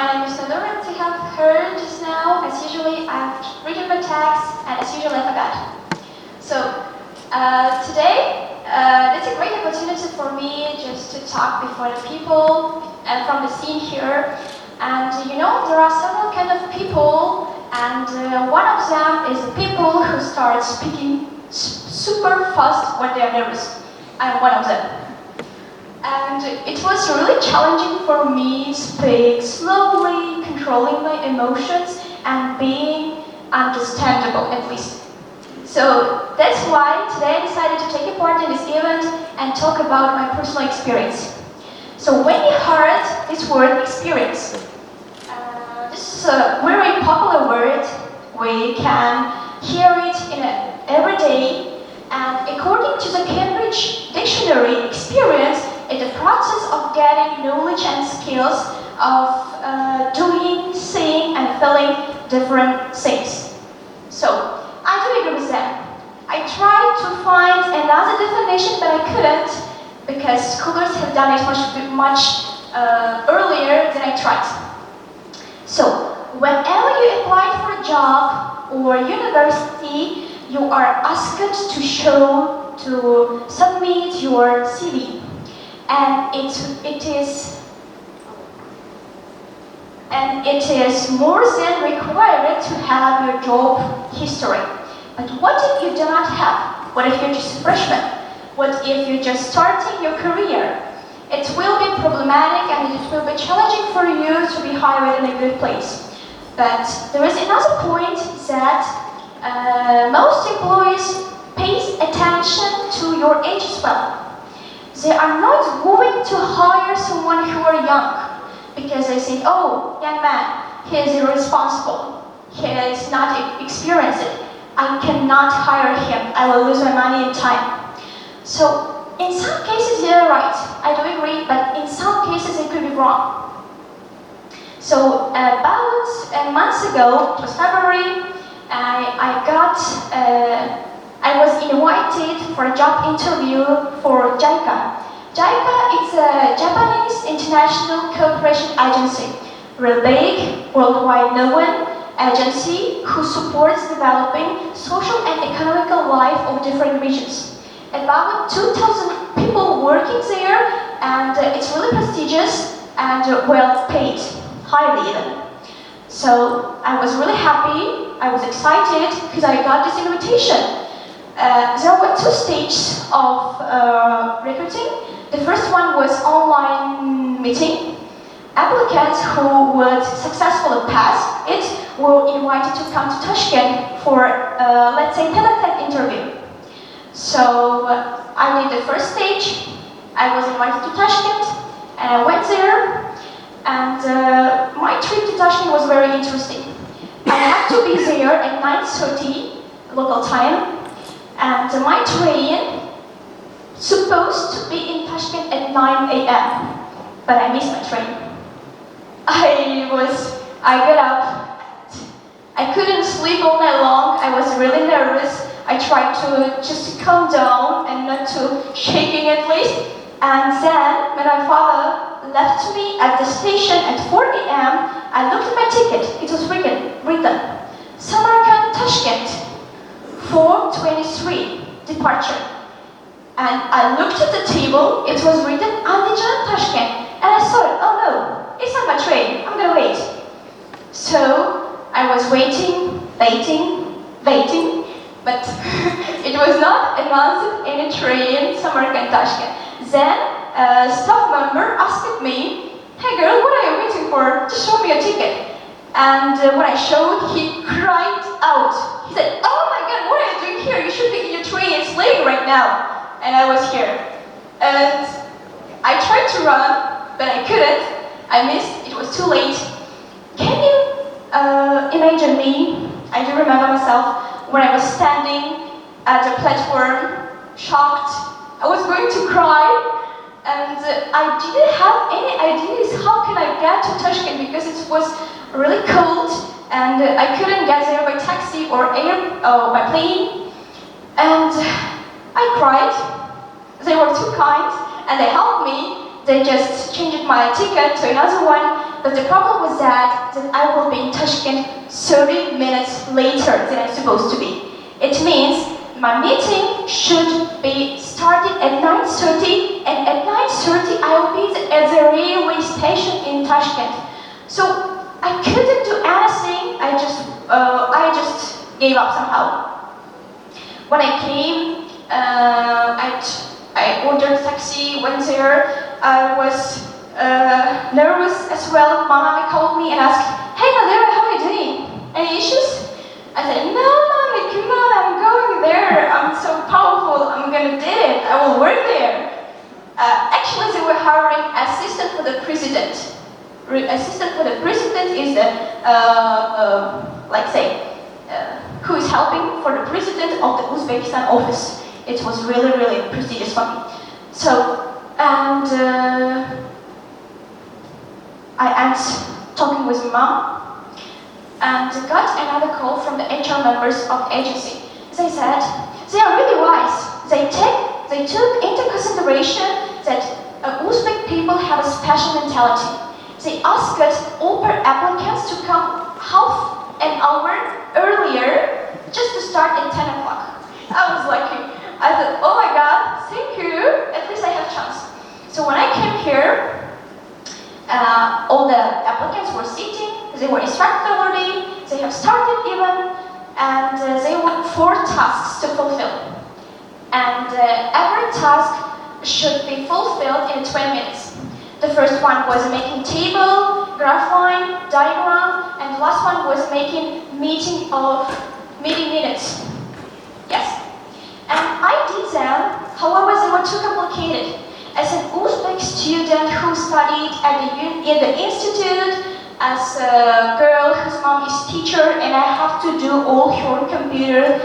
My name is Nodira. As you have heard just now, as usually I've written my text and as usual I forgot. So today it's a great opportunity for me just to talk before the people and from the scene here. And you know, there are several kind of people, and one of them is the people who start speaking super fast when they are nervous. I'm one of them. And it was really challenging for me to speak slowly, controlling my emotions and being understandable at least. So that's why today I decided to take a part in this event and talk about my personal experience. So when you heard this word experience, this is a very popular word. We can hear it every day, and according to the Cambridge Dictionary, experience is the process of getting knowledge and skills of doing, seeing, and feeling different things. So I do agree with that. I tried to find another definition, but I couldn't because scholars have done it much earlier than I tried. So whenever you apply for a job or university, you are asked to submit your CV. And it is more than required to have your job history. But what if you do not have? What if you're just a freshman? What if you're just starting your career? It will be problematic and it will be challenging for you to be hired in a good place. But there is another point that most employees pay attention to your age as well. They are not going to hire someone who are young because they think, oh, young man, he is irresponsible, he is not experienced, I cannot hire him, I will lose my money and time. So in some cases they're right, I do agree, but in some cases it could be wrong. So about a month ago, it was February, I was invited for a job interview for JICA. JICA is a Japanese international cooperation agency, really big, worldwide known agency who supports developing social and economical life of different regions. About 2,000 people working there, and it's really prestigious and well paid, highly even. So I was really happy, I was excited because I got this invitation. There were two stages of recruiting. The first one was online meeting. Applicants who would successfully pass it were invited to come to Tashkent for, let's say, TEDx interview. So I did the first stage. I was invited to Tashkent, and I went there. And my trip to Tashkent was very interesting. I had to be there at 9:30 local time. And my train supposed to be in Tashkent at 9 a.m. But I missed my train. I got up. I couldn't sleep all night long. I was really nervous. I tried to just calm down and not to shaking at least. And then when my father left me at the station at 4 a.m., I looked at my ticket. It was written Samarkand Tashkent 4:23 departure. And I looked at the table, it was written Andijan Tashkent, and I thought, oh no, it's not my train, I'm gonna wait. So I was waiting, but it was not announced any train Samarkand Tashkent. Then a staff member asked me, hey girl, what are you waiting for? Just show me your ticket. And when I showed, he cried out. He said, oh my God, what are you doing here? You should be in your train, it's late right now. And I was here. And I tried to run, but I couldn't. I missed, it was too late. Can you imagine me? I do remember myself when I was standing at the platform, shocked. I was going to cry. And I didn't have any ideas how can I get to Tashkent because it was really cold and I couldn't get there by taxi or by plane. And I cried. They were too kind and they helped me. They just changed my ticket to another one but the problem was that I will be in Tashkent 30 minutes later than I'm supposed to be. It means my meeting should be started at 9:30, and at 9:30 I will be at the railway station in Tashkent. So I couldn't do anything. I just gave up somehow. When I came, I ordered a taxi, went there. I was nervous as well. Mama called me and asked, "Hey Nodira, how are you doing? Any issues?" I said, "No, Mommy, come on, I'm going there. I'm so powerful. I'm gonna do it. I will work there." Actually, they were hiring assistant for the president. Assistant for the president is who is helping for the president of the Uzbekistan office. It was really, really prestigious for me. So, and I am talking with mom and got another call from the HR members of the agency. They said, they are really wise. They took into consideration that Uzbek people have a special mentality. They asked all applicants to come half an hour earlier just to start at 10 o'clock. I was lucky. I thought, oh my God, thank you. At least I have a chance. So when I came here, all the applicants were sitting. They were instructed already. They have started even, and they were 4 tasks to fulfill. And every task should be fulfilled in 20 minutes. The first one was making table, graph line, diagram, and the last one was making meeting minutes. Yes. And I did them, however, they were too complicated. As an Uzbek student who studied in the institute, as a girl whose mom is teacher, and I have to do all her computer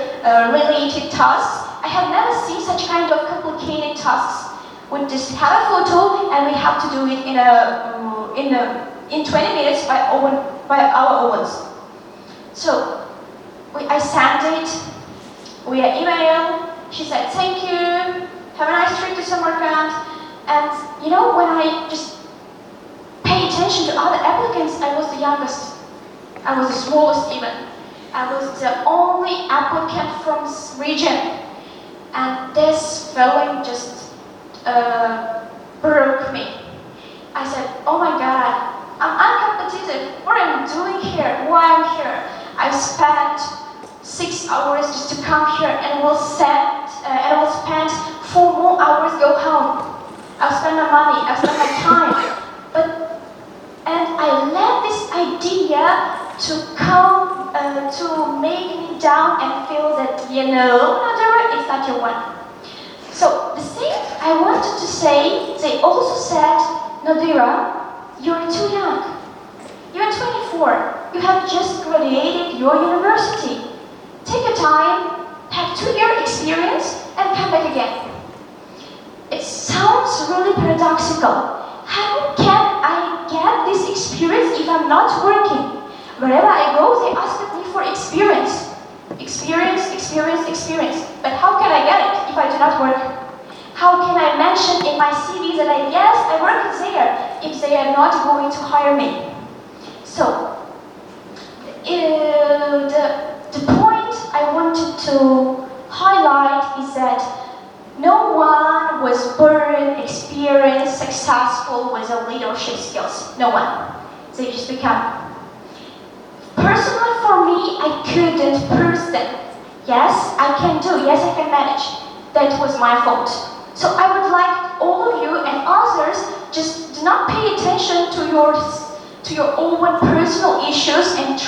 related tasks, I have never seen such kind of complicated tasks. We just have a photo and we have to do it in 20 minutes by our owns. So I sent it via email. She said thank you, have a nice trip to Samarkand. And you know, when I just pay attention to other applicants, I was the youngest. I was the smallest even. I was the only applicant from this region. And this feeling just broke me. I said, oh my God, I'm uncompetitive. What am I doing here? Why I'm here? I spent 6 hours just to come here and will spend 4 more hours go home. I'll spend my money, I'll spend my time. And I let this idea to come to make me down and feel that, you know, Nodira, it's not your one. So the thing I wanted to say, they also said, Nodira, you're too young. You're 24. You have just graduated your university. Take your time, have 2-year experience, and come back again. It sounds really paradoxical. How can I get this experience if I'm not working? Wherever I go, they ask me for experience. Experience. But how can I get it if I do not work? How can I mention in my CV that I work there if they are not going to hire me? So, the point I wanted to highlight is that no one was born, experienced, successful with a leadership skills. No one. They just become. Personally, for me, I couldn't person. Yes, I can do. Yes, I can manage. That was my fault. So I would like all of you and others just do not pay attention to your own personal issues and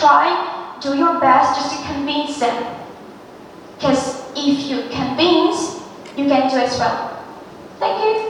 do your best just to convince them. Because if you convince, you can do as well. Thank you.